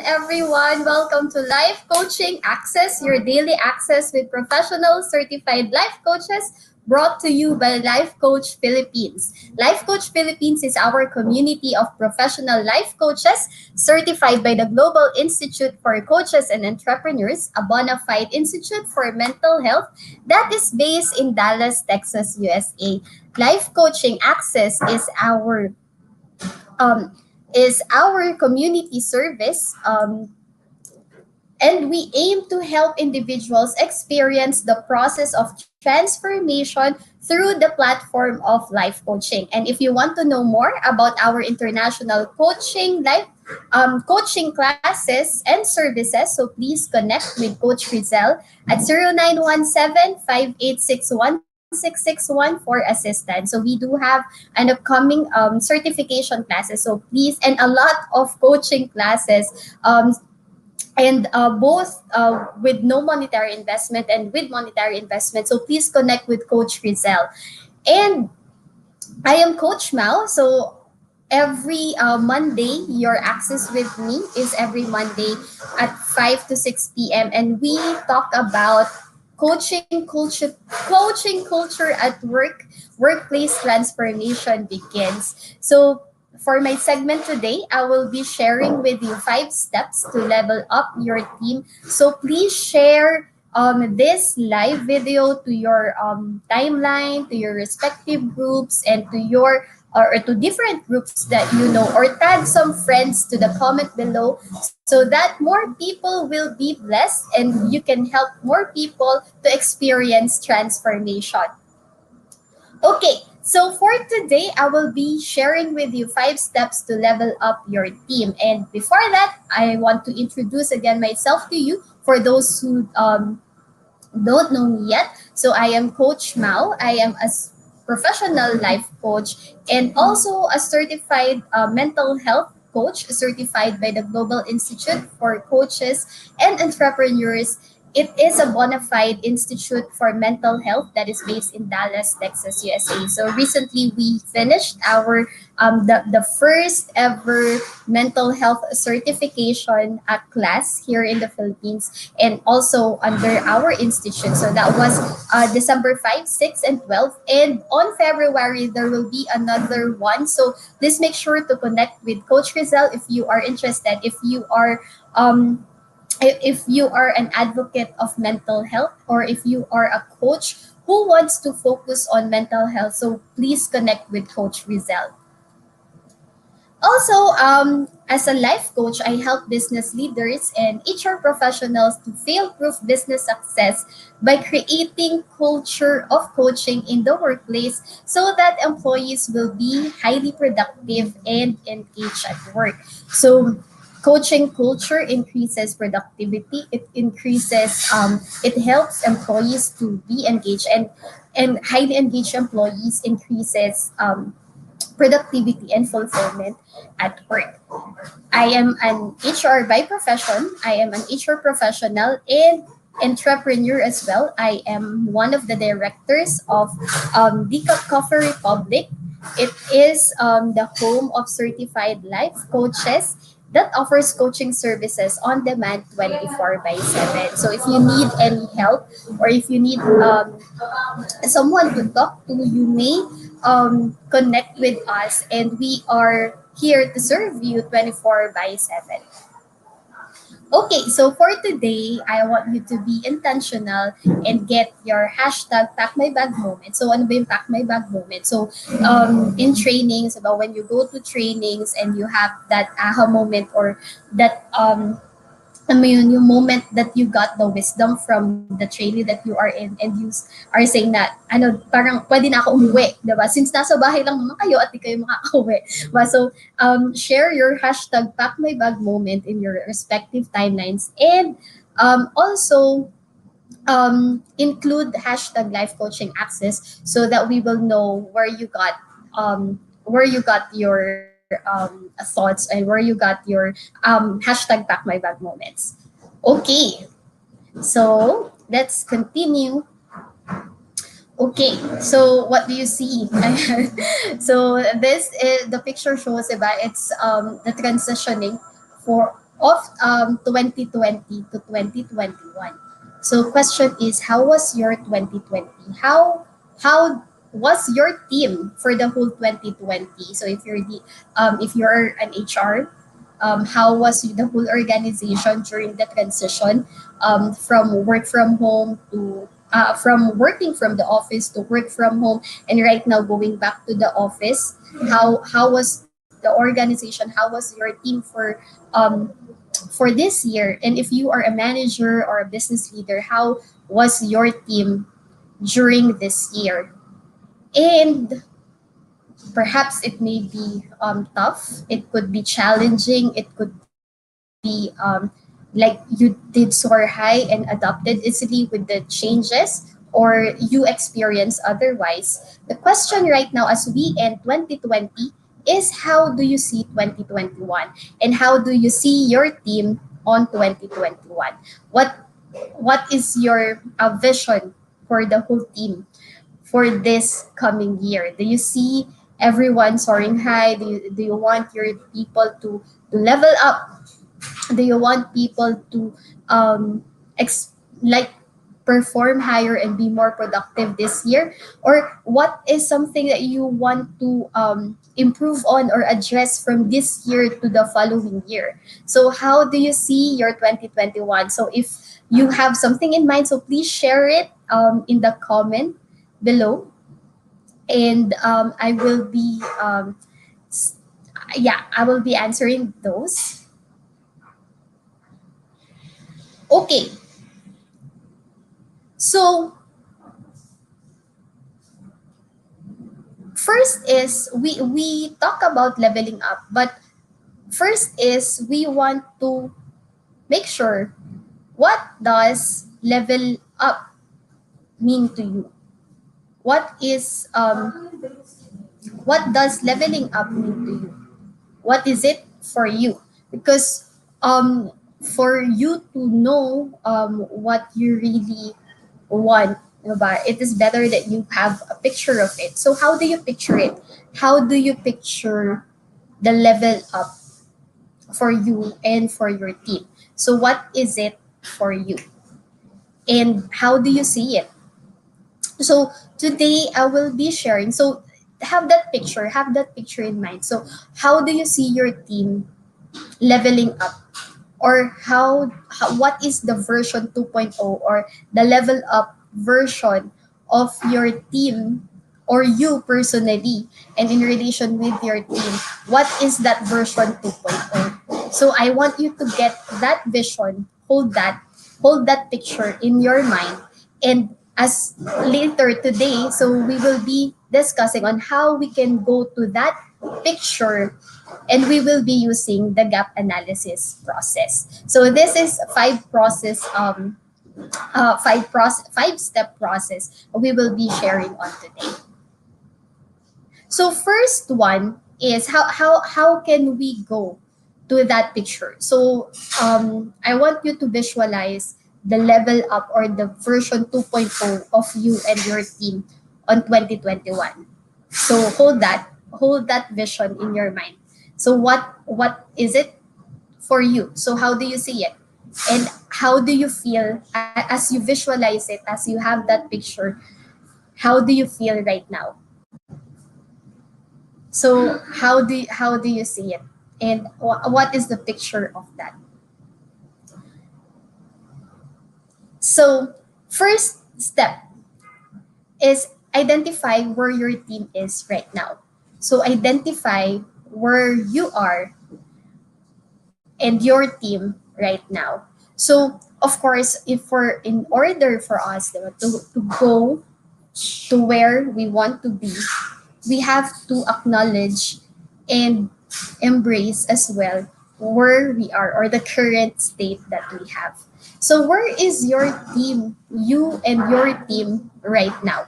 everyone. Welcome to Life Coaching Access, your daily access with professional certified life coaches brought to you by Life Coach Philippines. Life Coach Philippines is our community of professional life coaches certified by the Global Institute for Coaches and Entrepreneurs, a bona fide institute for mental health that is based in Dallas, Texas, USA. Life Coaching Access um, is our community service, and we aim to help individuals experience the process of transformation through the platform of life coaching. And if you want to know more about our international coaching classes and services, so please connect with Coach Rizal at 0917-586-1661 for assistance. So we do have an upcoming certification classes. So please, and a lot of coaching classes, and both with no monetary investment and with monetary investment. So please connect with Coach Rizal. And I am Coach Mal. So every Monday, your access with me is every Monday at 5 to 6 p.m. And we talk about coaching culture at work, workplace transformation begins. So for my segment today, I will be sharing with you 5 steps to level up your team. So please share this live video to your timeline, to your respective groups, and to your or to different groups that you know, or tag some friends to the comment below so that more people will be blessed and you can help more people to experience transformation. Okay, so for today, I will be sharing with you 5 steps to level up your team. And before that, I want to introduce again myself to you for those who don't know me yet. So I am Coach Mao. I am a professional life coach and also a certified mental health coach certified by the Global Institute for Coaches and Entrepreneurs. It is a bona fide institute for mental health that is based in Dallas, Texas, USA. So recently we finished our the first ever mental health certification class here in the Philippines and also under our institute. So that was December 5, 6, and 12. And on February, there will be another one. So please make sure to connect with Coach Rizal if you are interested. If you are an advocate of mental health or if you are a coach who wants to focus on mental health, so please connect with Coach Rizal. Also, as a life coach, I help business leaders and HR professionals to fail-proof business success by creating culture of coaching in the workplace so that employees will be highly productive and engaged at work. So coaching culture increases productivity. It helps employees to be engaged, and highly engaged employees increases productivity and fulfillment at work. I am an HR by profession. I am an HR professional and entrepreneur as well. I am one of the directors of Decaf Coffee Republic. It is the home of certified life coaches that offers coaching services on demand 24 by 7. So if you need any help or if you need someone to talk to, you may connect with us and we are here to serve you 24 by 7. Okay, so for today, I want you to be intentional and get your hashtag pack my bag moment. So ano ba yung pack my bag moment? So in trainings, about when you go to trainings and you have that aha moment or that yung moment that you got the wisdom from the training that you are in and you are saying na parang pwede na ako umuwi, diba? Since nasa bahay lang naman kayo at di kayo makakauwi. Diba? So share your hashtag pack my bag moment in your respective timelines and also include hashtag life coaching access so that we will know where you got your thoughts and where you got your hashtag pack my bag moments. Okay, so let's continue. Okay, so what do you see? So this is the picture shows about it's the transitioning for of 2020 to 2021. So question is, how was your 2020? How was your team for the whole 2020? So if you're an HR, how was the whole organization during the transition from work from home to from working from the office to work from home, and right now going back to the office? How was the organization? How was your team for this year? And if you are a manager or a business leader, how was your team during this year? And perhaps it may be tough, it could be challenging, it could be like you did soar high and adopted easily with the changes, or you experience otherwise. The question right now as we end 2020 is, how do you see 2021, and how do you see your team on 2021? What is your vision for the whole team for this coming year? Do you see everyone soaring high? Do you want your people to level up? Do you want people to like perform higher and be more productive this year? Or what is something that you want to improve on or address from this year to the following year? So how do you see your 2021? So if you have something in mind, so please share it in the comment below, and I will be yeah, I will be answering those. Okay, so first is we talk about leveling up, but first is we want to make sure, what does level up mean to you? What is what does leveling up mean to you? What is it for you? Because for you to know what you really want, diba, it is better that you have a picture of it. So how do you picture it? How do you picture the level up for you and for your team? So what is it for you, and how do you see it? So today I will be sharing. So have that picture in mind. So how do you see your team leveling up? Or how what is the version 2.0, or the level up version of your team, or you personally, and in relation with your team, what is that version 2.0? So I want you to get that vision, hold that picture in your mind. And as later today, so we will be discussing on how we can go to that picture, and we will be using the gap analysis process. So this is five step process we will be sharing on today. So first one is, how can we go to that picture? So I want you to visualize the level up, or the version 2.0 of you and your team on 2021. So hold that vision in your mind. So what is it for you? So how do you see it? And how do you feel as you visualize it, as you have that picture? How do you feel right now? So how do you see it? And what is the picture of that? So first step is identify where your team is right now. So identify where you are and your team right now. So of course, if we're in order for us to go to where we want to be, we have to acknowledge and embrace as well where we are, or the current state that we have. So where is your team, you and your team right now?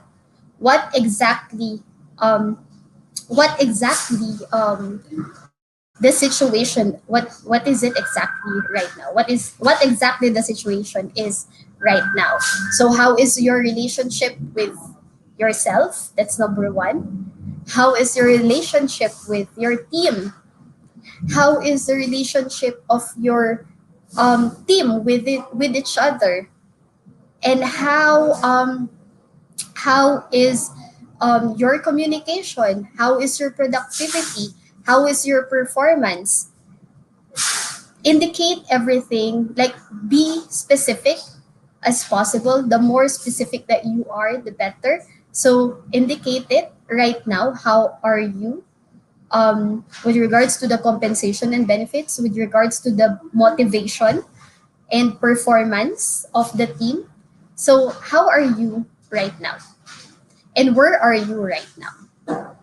What exactly um what exactly the situation, what is it exactly right now? What exactly the situation is right now? So how is your relationship with yourself? That's number one. How is your relationship with your team? How is the relationship of your team with each other, and how is your communication, how is your productivity, how is your performance. Indicate everything, like be specific as possible. The more specific that you are, the better. So indicate it right now. How are you with regards to the compensation and benefits, with regards to the motivation and performance of the team? So how are you right now, and where are you right now?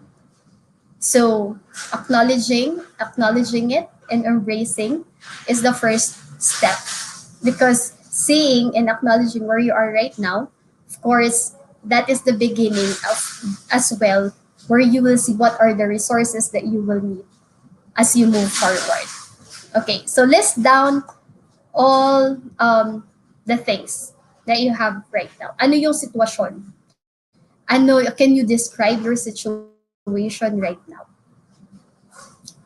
So acknowledging it and embracing is the first step, because seeing and acknowledging where you are right now, of course, that is the beginning of as well, where you will see what are the resources that you will need as you move forward. Okay, so list down all the things that you have right now. Ano yung sitwasyon? Can you describe your situation right now?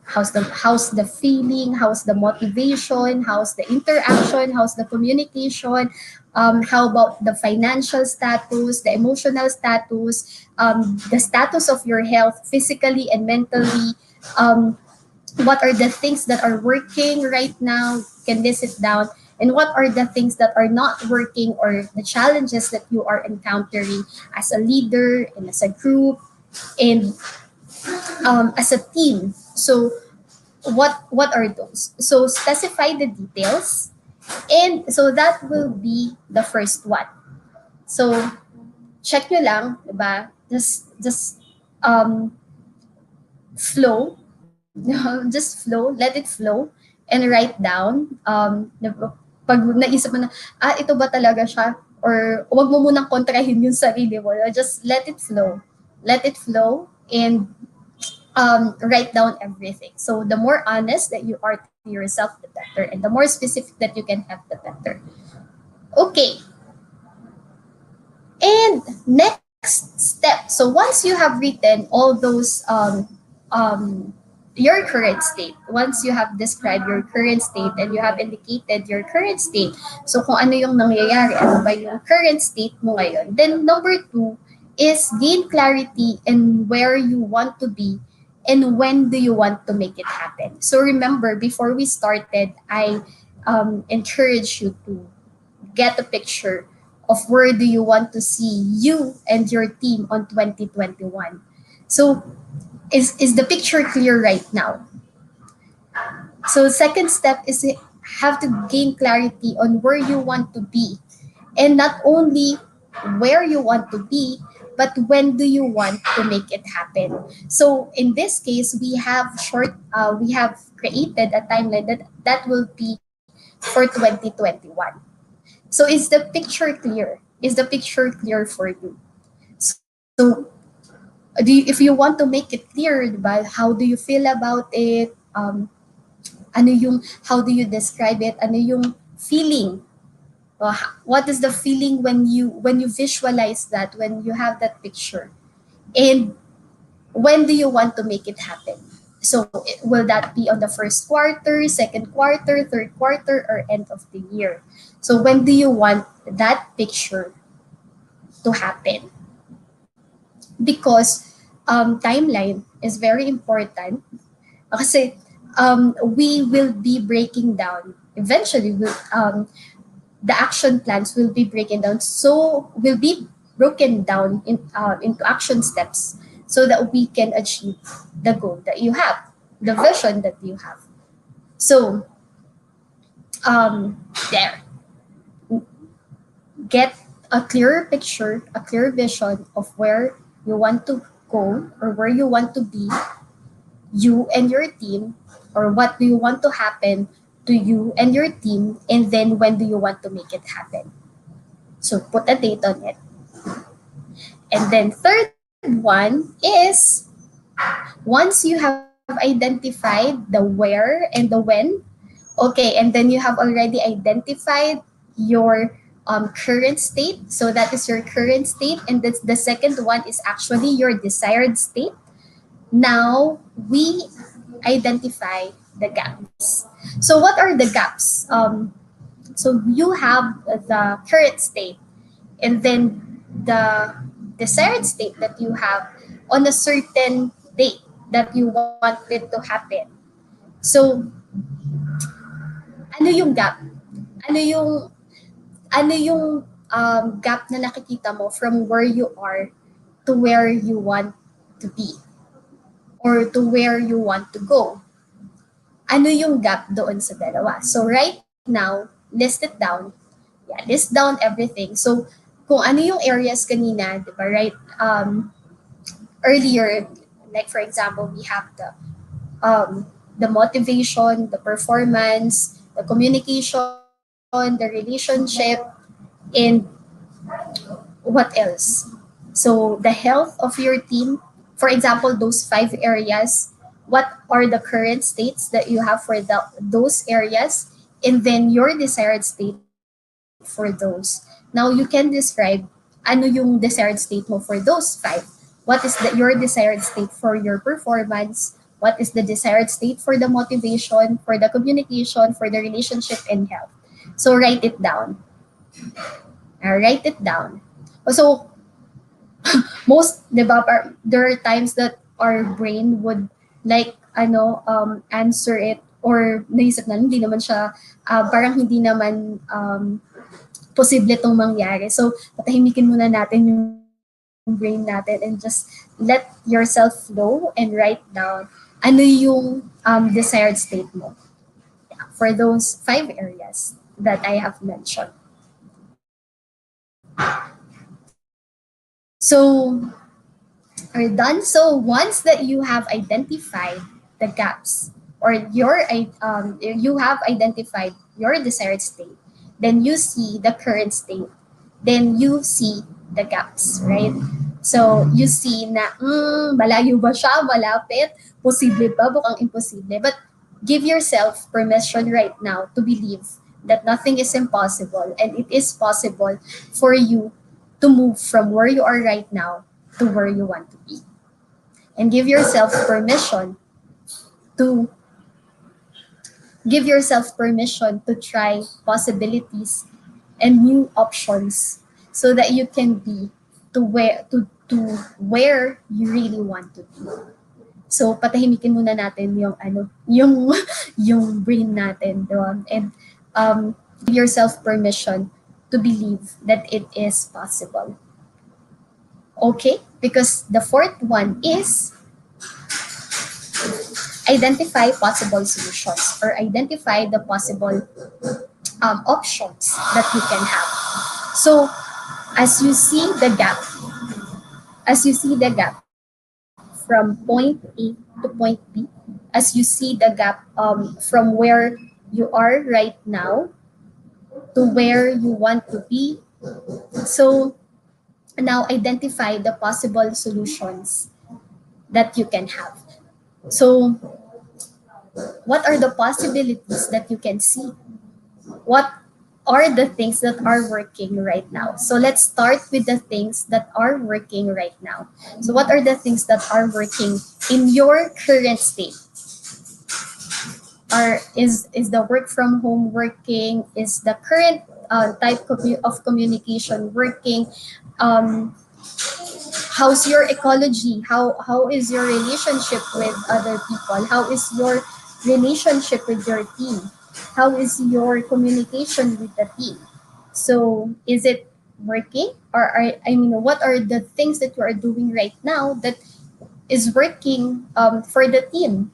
How's the feeling, how's the motivation, how's the interaction, how's the communication, how about the financial status, the emotional status, the status of your health physically and mentally. What are the things that are working right now? You can list it down. And what are the things that are not working, or the challenges that you are encountering as a leader and as a group and as a team? So what are those? So specify the details, and so that will be the first one. So check nyo lang, diba? Just flow, just flow, let it flow, and write down. Pag naisip mo na, ito ba talaga siya? Or wag mo munang kontrahin yung sarili mo. Just let it flow. Let it flow, and write down everything. So the more honest that you are to yourself, the better. And the more specific that you can have, the better. Okay. And next step. So once you have written all those your current state, once you have described your current state and you have indicated your current state, so kung ano yung nangyayari, ano ba yung current state mo ngayon, then number 2 is gain clarity in where you want to be and when do you want to make it happen. So remember, before we started, I encourage you to get a picture of where do you want to see you and your team on 2021. So is the picture clear right now? So second step is have to gain clarity on where you want to be, and not only where you want to be, but when do you want to make it happen. So in this case, we have created a timeline that will be for 2021. So is the picture clear? Is the picture clear for you? So if you want to make it clear, diba, how do you feel about it? How do you describe it? Ano yung feeling? What is the feeling when you visualize that, when you have that picture? And when do you want to make it happen? So will that be on the first quarter, second quarter, third quarter, or end of the year? So when do you want that picture to happen? Because timeline is very important. Kasi we will be breaking down eventually. The action plans will be broken down. So will be broken down into action steps, so that we can achieve the goal that you have, the vision that you have. So there, get a clearer picture, a clear vision of where you want to go or where you want to be, you and your team, or what do you want to happen to you and your team, and then when do you want to make it happen. So put a date on it. And then third one is, once you have identified the where and the when, okay, and then you have already identified your current state. So that is your current state, and the second one is actually your desired state. Now we identify the gaps. So what are the gaps? So you have the current state, and then the desired state that you have on a certain date that you want it to happen. So ano yung gap? Ano yung gap na nakikita mo from where you are to where you want to be or to where you want to go? Ano yung gap doon sa dalawa? So right now, list it down. Yeah, list down everything. So kung ano yung areas kanina, di ba, right? Earlier, like for example, we have the motivation, the performance, the communication, the relationship, and what else? So the health of your team, for example, those 5 areas, what are the current states that you have for those areas, and then your desired state for those. Now you can describe ano yung desired state mo for those 5. What is your desired state for your performance? What is the desired state for the motivation, for the communication, for the relationship and health? So write it down. Write it down. So most, di ba, there are times that our brain would like answer it, or naisip na hindi naman siya parang hindi naman posible itong mangyari. So patahimikin muna natin yung brain natin and just let yourself flow and write down ano yung desired state mo, for those 5 areas that I have mentioned. So are done. So once that you have identified the gaps, or you have identified your desired state, then you see the current state, then you see the gaps, right? So you see na malayo ba siya, malapit, posible ba, bukang imposible. But give yourself permission right now to believe that nothing is impossible, and it is possible for you to move from where you are right now to where you want to be. And to give yourself permission to try possibilities and new options so that you can be to where you really want to be. So patahimikin muna natin yung yung brain natin doon, and give yourself permission to believe that it is possible. Okay? Because the fourth one is identify possible solutions, or identify the possible options that you can have. So as you see the gap, from point A to point B, as you see the gap from where you are right now to where you want to be, so now identify the possible solutions that you can have. So what are the possibilities that you can see? What are the things that are working right now? So let's start with the things that are working right now. So what are the things that are working in your current state? Is the work from home working? Is the current type of communication working? How's your ecology? How is your relationship with other people? How is your relationship with your team? How is your communication with the team? So is it working? Or what are the things that you are doing right now that is working for the team?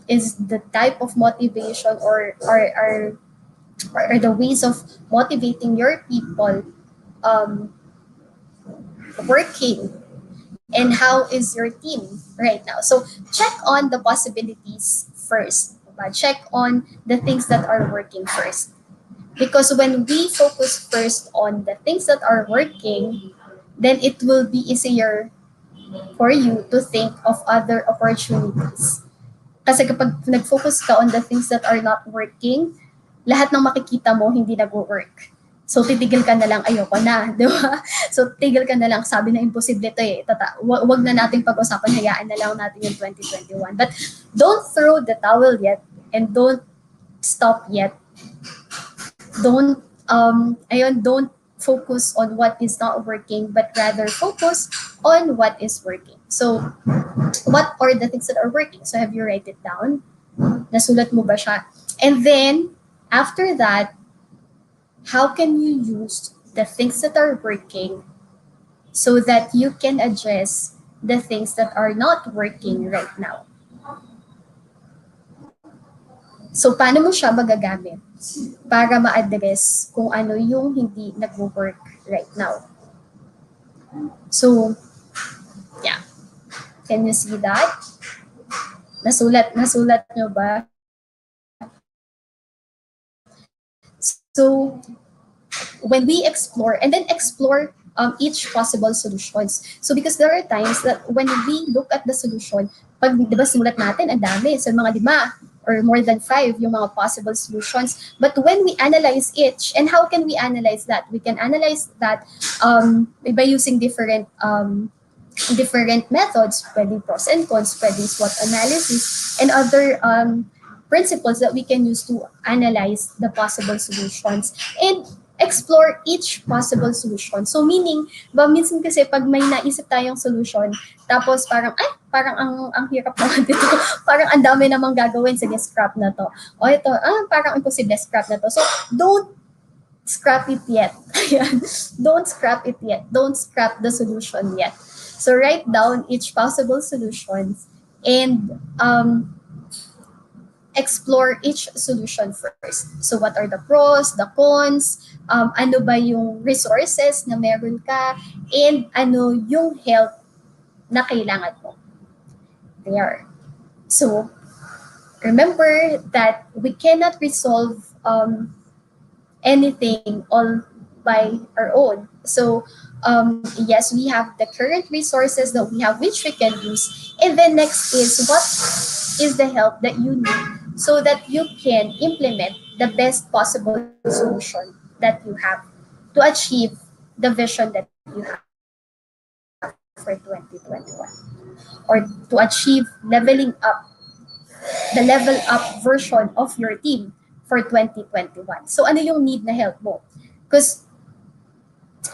Is the type of motivation, or are the ways of motivating your people working? And how is your team right now? So check on the possibilities first. Check on the things that are working first. Because when we focus first on the things that are working, then it will be easier for you to think of other opportunities. Kasi kapag nag-focus ka on the things that are not working, lahat ng makikita mo hindi nag-work. So, titigil ka na lang, ayoko na, di ba? So, tigil ka na lang, sabi na imposible to eh. Wag na nating pag-usapan, hayaan na lang natin yung 2021. But don't throw the towel yet and don't stop yet. Don't focus on what is not working, but rather focus on what is working. So, what are the things that are working? So, have you write it down? Nasulat mo ba siya? And then, after that, how can you use the things that are working so that you can address the things that are not working right now? So, paano mo siya magagamit para ma-address kung ano yung hindi nag-work right now? So, yeah. Can you see that? Nasulat nyo ba? So, when we explore, and then explore each possible solutions. So, because there are times that when we look at the solution, pag di ba simulat natin, ang dami, so mga 5 or more than 5 yung mga possible solutions. But when we analyze each, and how can we analyze that? We can analyze that by using different methods, pwedeng pros and cons, pwedeng SWOT analysis, and other principles that we can use to analyze the possible solutions and explore each possible solution. So meaning, minsan kasi pag may naisip tayong solution, tapos parang ang hirap naman dito. Parang ang dami namang gagawin, sige, scrap na to. O ito, parang imposible, scrap na to. So don't scrap it yet. Don't scrap it yet. Don't scrap the solution yet. So write down each possible solutions and explore each solution first. So what are the pros, the cons, ano ba yung resources na meron ka, and ano yung help na kailangan mo. There. So remember that we cannot resolve anything all by our own. So yes, we have the current resources that we have which we can use. And then next is what is the help that you need so that you can implement the best possible solution that you have to achieve the vision that you have for 2021 or to achieve the level up version of your team for 2021. So ano yung need na help mo? Because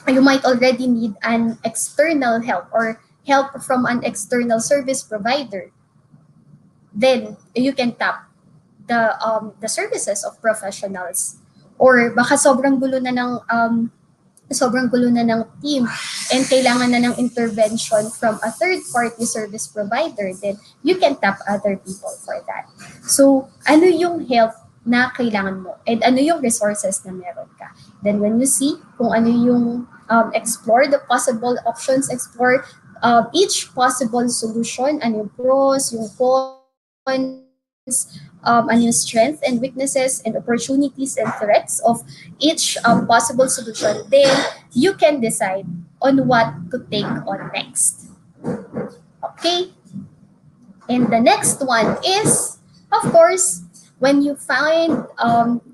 you might already need an external help or help from an external service provider. Then you can tap the services of professionals. Or baka sobrang gulo na ng team and kailangan na ng intervention from a third-party service provider, then you can tap other people for that. So, ano yung help na kailangan mo and ano yung resources na meron ka. Then when you see kung ano yung explore the possible options, explore each possible solution, ano yung pros, yung cons, ano yung strength and weaknesses and opportunities and threats of each possible solution, then you can decide on what to take on next. Okay? And the next one is, of course, when you find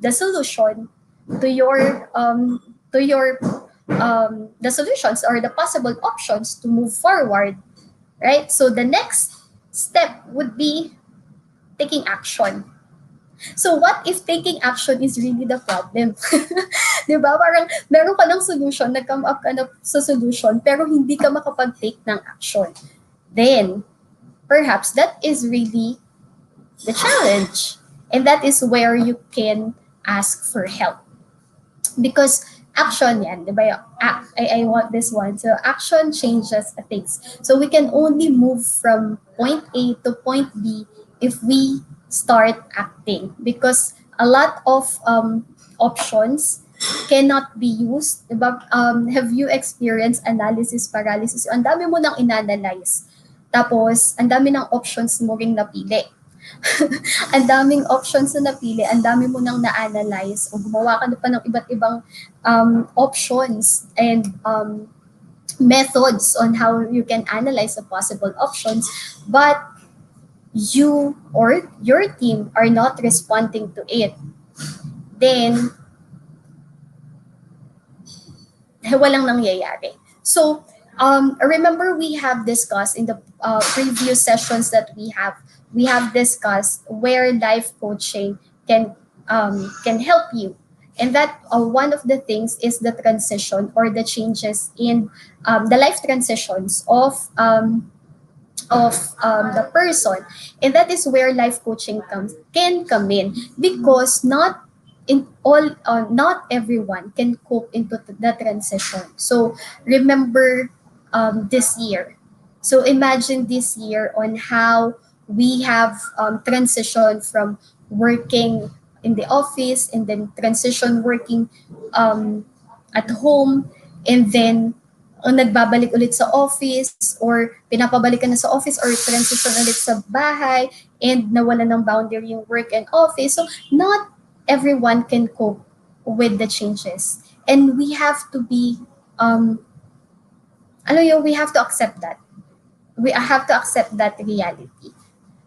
the solution to the solutions or the possible options to move forward, right? So the next step would be taking action. So what if taking action is really the problem? Di ba? Parang meron ka ng solution, nag-come up ka na sa solution, pero hindi ka makapag-take ng action. Then, perhaps that is really the challenge. And that is where you can ask for help. Because action yan, di ba? I want this one. So action changes things. So we can only move from point A to point B if we start acting. Because a lot of options cannot be used. Diba? Have you experienced analysis paralysis? Ang dami mo nang inanalyze. Tapos, ang dami ng options mo ring napili. Ang daming options na napili, ang dami mo nang na-analyze o gumawa ka na pa ng iba't ibang options and methods on how you can analyze the possible options, but you or your team are not responding to it. Then walang nangyayari. So, remember we have discussed in the previous sessions that we have discussed where life coaching can help you. And that one of the things is the transition or the changes in the life transitions of the person, and that is where life coaching can come in, because not everyone can cope into the transition. So remember, this year, so imagine this year on how we have transitioned from working in the office, and then transition working um, at home, and then nagbabalik ulit sa office, or pinapabalik ka na sa office, or transition ulit sa bahay, and nawala ng boundary yung work and office. So not everyone can cope with the changes. And we have to be, we have to accept that. We have to accept that reality.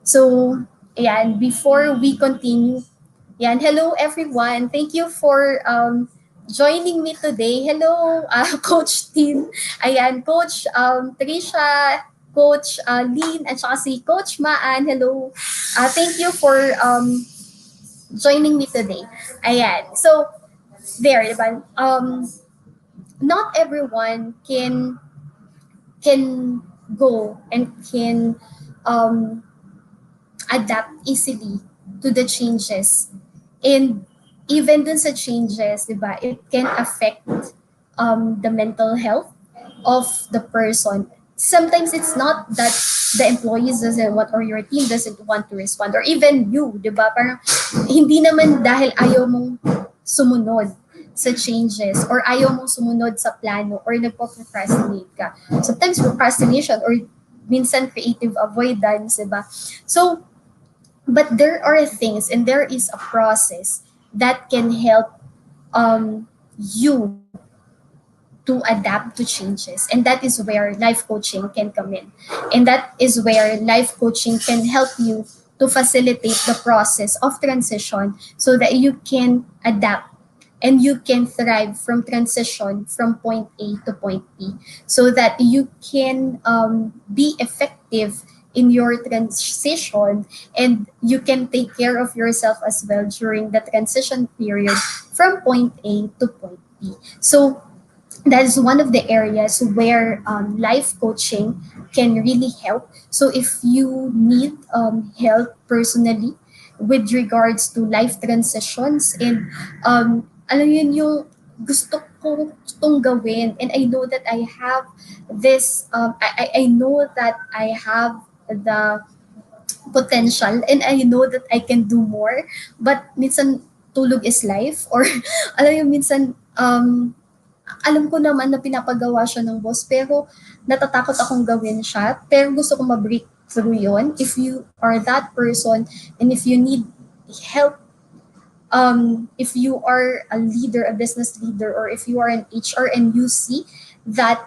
So, ayan, before we continue, yan, hello everyone. Thank you for joining me today. Hello, Coach Tin. Ayan, Coach Trisha, Coach Lynn, at saka si Coach Maan. Hello. Thank you for joining me today. Ayan. So, there, diba? Not everyone can go and can um, adapt easily to the changes. And even dun sa changes, di ba, it can affect the mental health of the person. Sometimes it's not that the employees doesn't want, or your team doesn't want to respond, or even you, di ba? Parang hindi naman dahil ayaw mong sumunod sa changes, or ayaw mong sumunod sa plano, or nagpo-procrastinate ka. Sometimes procrastination, or minsan creative avoidance, di ba? So, but there are things, and there is a process that can help you to adapt to changes, and that is where life coaching can come in, and that is where life coaching can help you to facilitate the process of transition, so that you can adapt and you can thrive from transition from point A to point B, so that you can be effective in your transition, and you can take care of yourself as well during the transition period from point A to point B. So that is one of the areas where life coaching can really help. So if you need help personally with regards to life transitions, and alam yun yung gusto ko itong gawin, and I know that I have this, I know that I have the potential, and I know that I can do more, but minsan tulog is life, or alam yung minsan alam ko naman na pinapagawa siya ng boss, pero natatakot akong gawin siya, pero gusto ko ma-break through yon. If you are that person, and if you need help, if you are a leader, a business leader, or if you are an HR, and you see that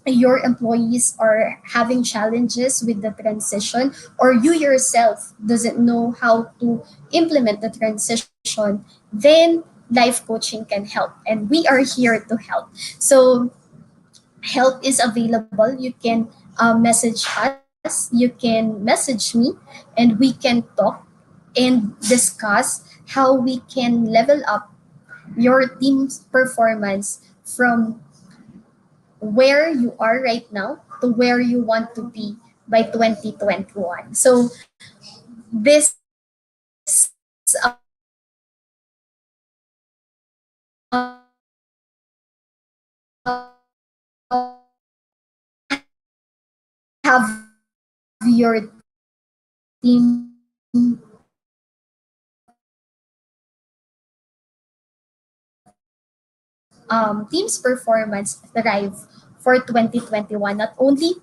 your employees are having challenges with the transition, or you yourself doesn't know how to implement the transition, then life coaching can help, and we are here to help. So help is available. You can message us, you can message me, and we can talk and discuss how we can level up your team's performance from where you are right now to where you want to be by 2021. So this have your team's performance thrive for 2021, not only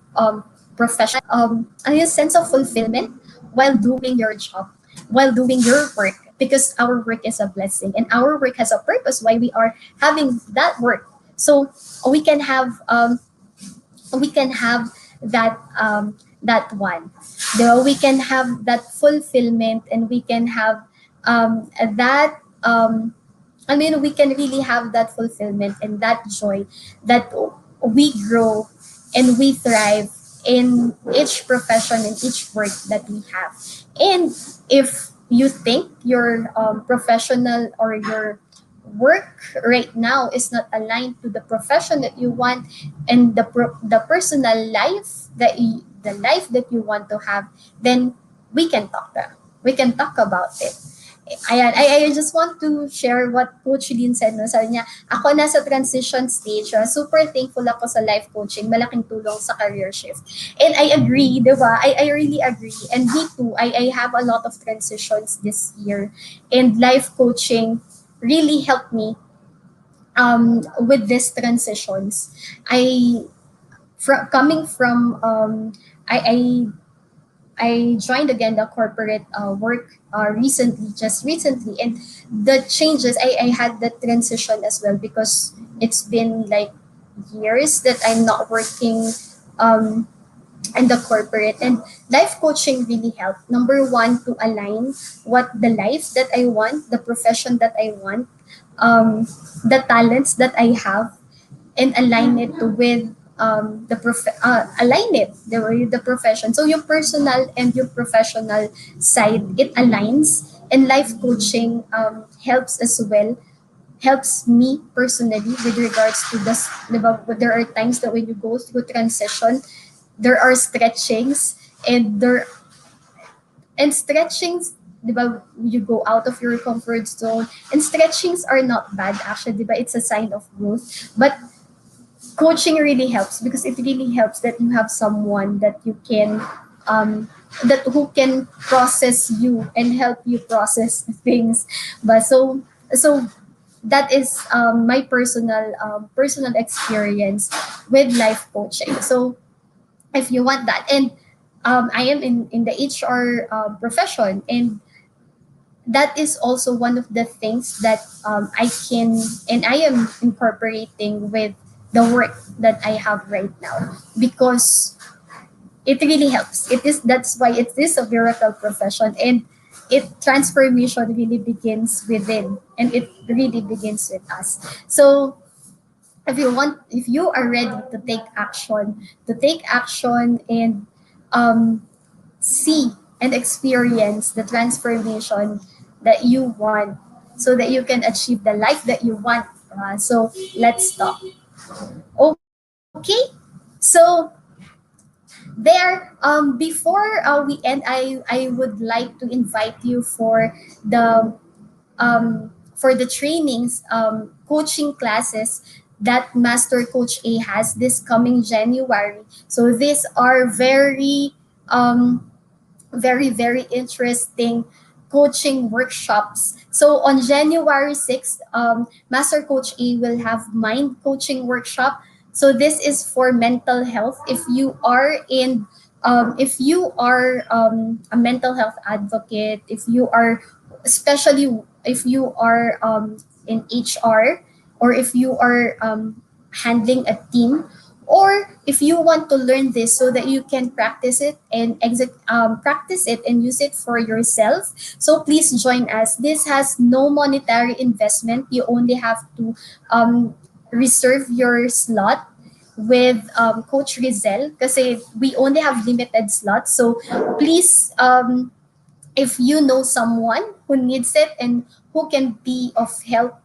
professional, a sense of fulfillment while doing your job, while doing your work, because our work is a blessing, and our work has a purpose why we are having that work. So we can have um, we can have that one, though we can have that fulfillment, and we can have that I mean, we can really have that fulfillment and that joy that we grow and we thrive in each profession and each work that we have. And if you think your professional or your work right now is not aligned to the profession that you want and the personal life the life that you want to have, then we can talk about it. Ayan, I just want to share what Coach Lynn said. No? Sabi niya, ako nasa transition stage. Super thankful ako sa life coaching. Malaking tulong sa career shift. And I agree, di ba? I really agree. And me too, I have a lot of transitions this year. And life coaching really helped me with these transitions. Coming from, I joined again the corporate work just recently, and the changes I had that transition as well because it's been like years that I'm not working um, in the corporate, and life coaching really helped. Number one, to align what the life that I want, the profession that I want, the talents that I have, and align it with align it the profession, so your personal and your professional side, it aligns. And life coaching helps as well, helps me personally with regards to this, diba, there are times that when you go through transition, there are stretchings, and stretchings, diba, you go out of your comfort zone, and stretchings are not bad actually, diba, it's a sign of growth. But coaching really helps because it really helps that you have someone that you can that who can process you and help you process things. But so that is my personal experience with life coaching. So if you want that, and I am in the HR profession, and that is also one of the things that I can and I am incorporating with the work that I have right now, because it really helps. It is That's why it is a miracle profession, and it transformation really begins within, and it really begins with us. So if you are ready to take action and um, see and experience the transformation that you want, so that you can achieve the life that you want. So let's talk. Okay, so before we end, I would like to invite you for the trainings, coaching classes that Master Coach A has this coming January. So these are very interesting coaching workshops. So on January 6th, Master Coach A will have mind coaching workshop. So this is for mental health. If you are a mental health advocate, if you are, especially if you are in HR, or if you are handling a team, or if you want to learn this so that you can practice it and use it for yourself, so please join us. This has no monetary investment. You only have to reserve your slot with Coach Rizel, because we only have limited slots. So please, if you know someone who needs it and who can be of help,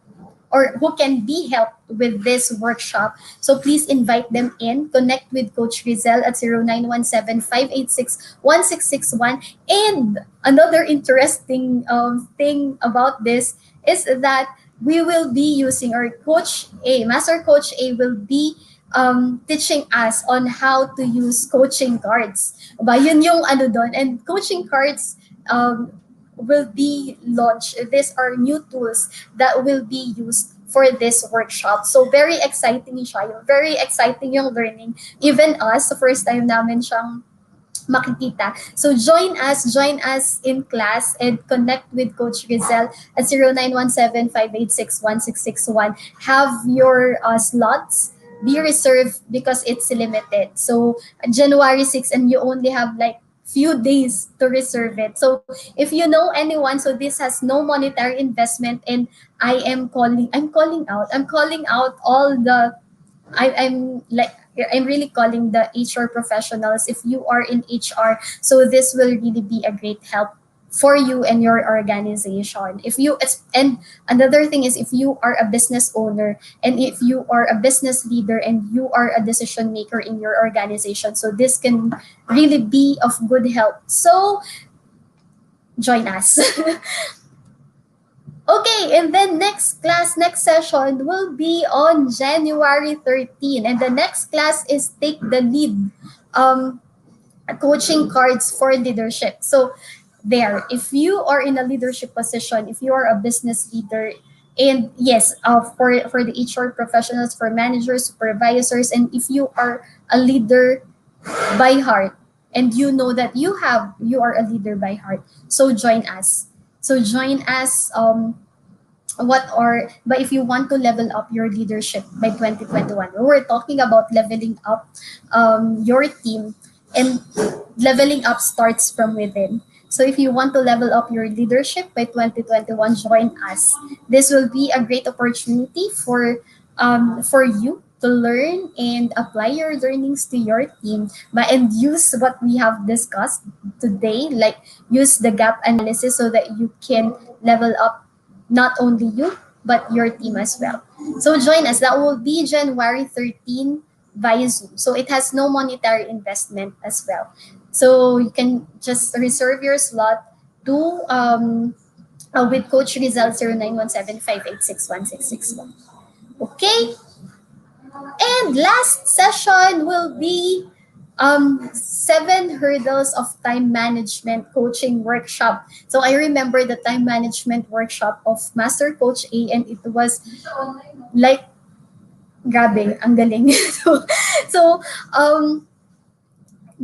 or who can be helped with this workshop, so please invite them in. Connect with Coach Rizel at 0917-586-1661. And another interesting thing about this is that we will be using, or Master Coach A will be teaching us on how to use coaching cards. Ba, yun yung ano doon. And coaching cards will be launched. These are new tools that will be used for this workshop. So very exciting siya. Very exciting yung learning. Even us, the first time namin siyang makikita. So join us in class and connect with Coach Rizel at 0917-586-1661. Have your slots be reserved because it's limited. So January 6th, and you only have like few days to reserve it. So if you know anyone, so this has no monetary investment, and I'm calling out all the I'm like I'm really calling the HR professionals if you are in HR. So this will really be a great help for you and your organization. And another thing is, if you are a business owner and if you are a business leader and you are a decision maker in your organization, so this can really be of good help. So join us. Okay, and then next session will be on January 13. And the next class is Take the Lead, um, coaching cards for leadership. So there, if you are in a leadership position, if you are a business leader, and yes, for the HR professionals, for managers, supervisors, and if you are a leader by heart, and you know that you are a leader by heart, so join us. So join us. But if you want to level up your leadership by 2021, we're talking about leveling up your team, and leveling up starts from within. So if you want to level up your leadership by 2021, join us. This will be a great opportunity for you to learn and apply your learnings to your team, but and use what we have discussed today, like use the gap analysis so that you can level up not only you but your team as well. So join us. That will be January 13 via Zoom. So it has no monetary investment as well. So you can just reserve your slot to with Coach Rizal 0917-586-1661. Okay? And last session will be 7 hurdles of time management coaching workshop. So I remember the time management workshop of Master Coach A, and it was like grabe, ang galing. So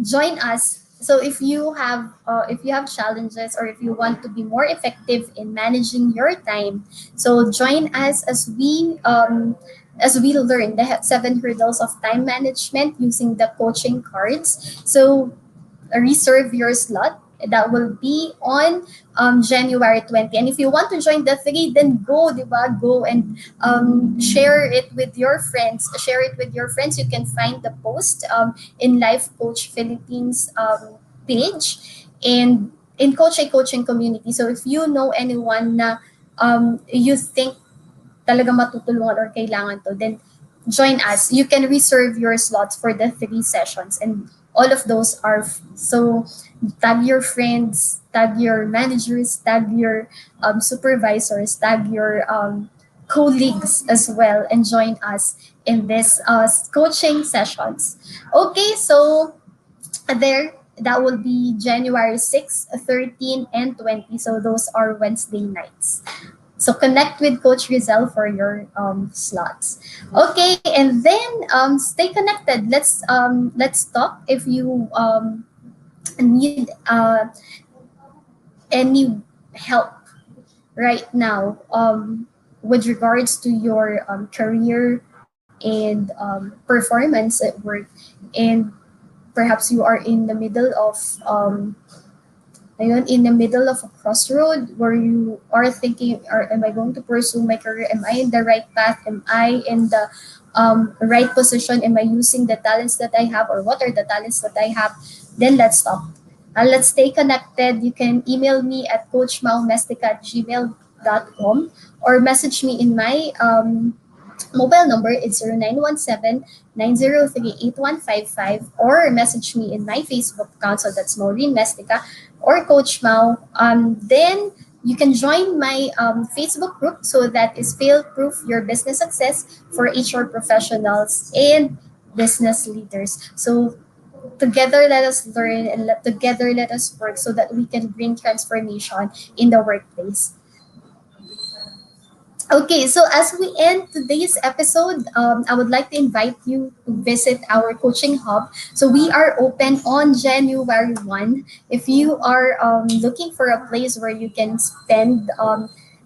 join us. So if you have challenges, or if you want to be more effective in managing your time, so join us as we learn the 7 hurdles of time management using the coaching cards. So reserve your slot. That will be on January 20. And if you want to join the three, then go, diba? Go and share it with your friends. Share it with your friends. You can find the post in Life Coach Philippines page and in Coach A Coaching community. So if you know anyone na you think talaga matutulungan or kailangan to, then join us. You can reserve your slots for the 3 sessions, and all of those are so tag your friends, tag your managers, tag your supervisors, tag your colleagues as well, and join us in this coaching sessions. Okay, so there, that will be January 6, 13, and 20. So those are Wednesday nights. So connect with Coach Rizal for your slots. Okay, and then stay connected. Let's talk. If you need any help right now with regards to your career and performance at work, and perhaps you are in the middle of ayun, in the middle of a crossroad where you are thinking, am I going to pursue my career? Am I in the right path? Am I in the right position? Am I using the talents that I have, or what are the talents that I have? Then let's talk. Let's stay connected. You can email me at coachmaumestica@gmail.com, or message me in my mobile number is 0917-903-8155, or message me in my Facebook account. So that's Maureen Mestica or Coach Mau. Then you can join my Facebook group. So that is Fail Proof Your Business Success for HR professionals and business leaders. So together let us learn, and together let us work so that we can bring transformation in the workplace. Okay, so as we end today's episode, I would like to invite you to visit our coaching hub. So we are open on January 1. If you are looking for a place where you can spend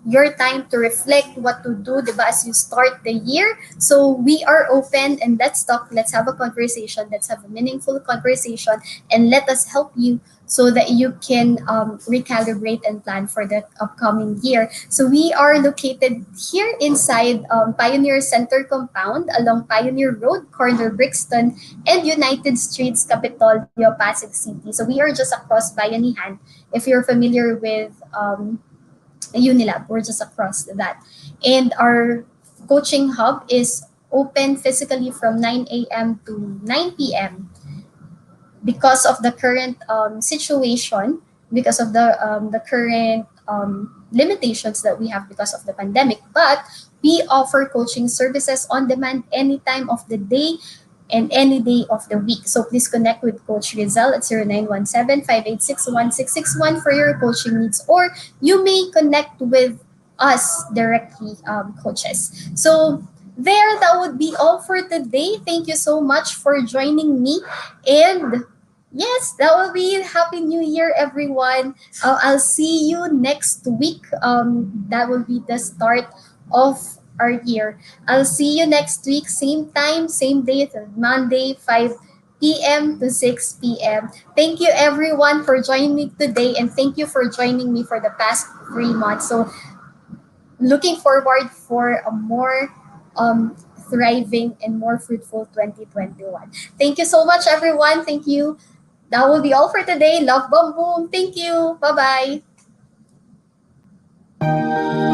your time to reflect what to do, diba, as you start the year. So we are open, and let's talk, let's have a conversation, let's have a meaningful conversation, and let us help you so that you can recalibrate and plan for the upcoming year. So we are located here inside Pioneer Center compound along Pioneer Road, corner Brixton, and United Streets, Capitolio, Pasig City. So we are just across Bayanihan. If you're familiar with Unilab, we're just across that. And our coaching hub is open physically from 9 a.m. to 9 p.m. because of the current situation, because of the current limitations that we have because of the pandemic. But we offer coaching services on demand any time of the day and any day of the week. So please connect with Coach Rizal at 0917-586-1661 for your coaching needs, or you may connect with us directly, coaches. So there, that would be all for today. Thank you so much for joining me. And yes, that will be Happy New Year, everyone. I'll see you next week. That will be the start of our year. I'll see you next week, same time, same day, Monday, 5 p.m. to 6 p.m. Thank you, everyone, for joining me today, and thank you for joining me for the past 3 months. So looking forward for a more thriving and more fruitful 2021. Thank you so much, everyone. Thank you. That will be all for today. Love, boom, boom. Thank you. Bye bye.